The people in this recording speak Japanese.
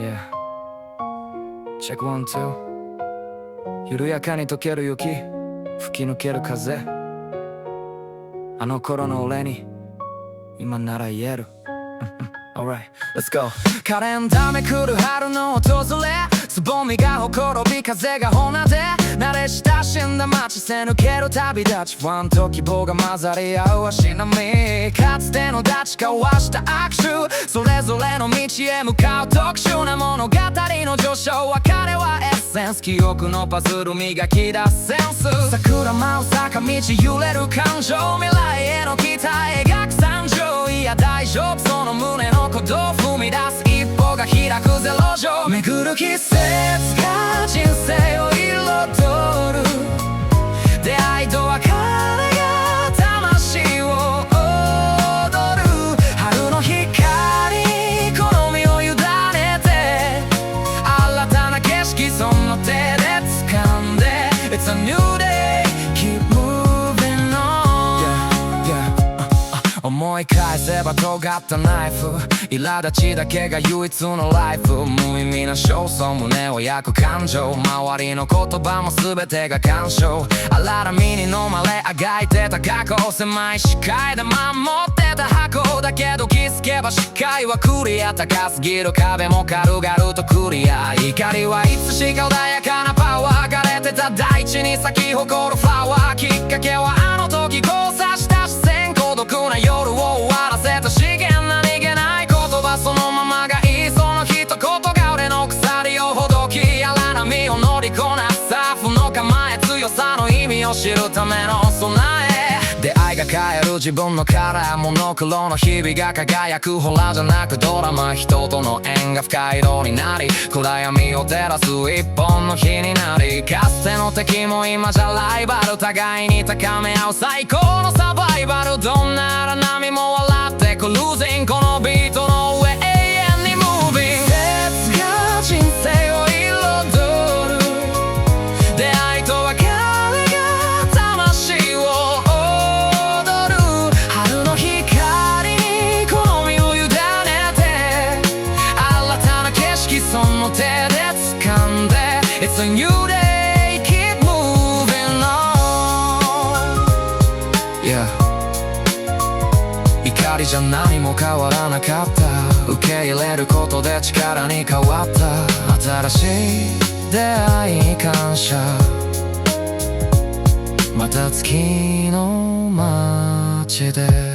Yeah. Check 1, 2. 緩やかに溶ける雪、吹き抜ける風。あの頃の俺に今なら言える。Alright, let's go. カレンダーめくる春の訪れ、つぼみがほころび風が放で、慣れ親しんだ街せ抜ける旅立ち、不安と希望が混ざり合う足並み、かつての立ち交わした握手、それぞれの道へ向かう特殊な物語の序章、別れはエッセンス、記憶のパズル磨き出すセンス、桜舞う坂道揺れる感情、未来への期待描く惨状、いや大丈夫その胸の鼓動、踏み出す一歩が開くゼロ条、巡る季節が人生を彩る、出会いと別れが魂を踊る、春の光好みを委ねて、新たな景色その手で掴んで It's a new day, keep moving on、思い返せば尖ったナイフ、苛立ちだけが唯一のライフ、無意味な焦燥、胸を焼く感情、周りの言葉も全てが干渉、荒波に飲まれあがいてた過去、狭い視界で守ってた箱だけど、気づけば視界はクリア、高すぎる壁も軽々とクリア、怒りはいつしか穏やかなパワー、枯れてた大地に咲き誇るフラワー、きっかけはあの時交差した視線、孤独な夜を終わらせた資源な逃げない言葉、そのままがいい、その一言が俺の鎖をほどき、荒波を乗りこなすサーフの構え、強さの意味を知るための備え、出会いが変える自分のカラー、モノクロの日々が輝く、ホラーじゃなくドラマ、人との縁が深い色になり、暗闇を照らす一本の火になり、かつての敵も今じゃライバル、互いに高め合う最高のサバイバル、どんな荒波も笑ってクルージング、このビートの上永遠にムービング、季節が人生を彩る、出会いと別れが魂を踊る、春の光に好みを委ねて、新たな景色その手で掴んで It's a new day, keep moving on、yeah、怒りじゃ何も変わらなかった、受け入れることで力に変わった、新しい出会いに感謝、また月の街で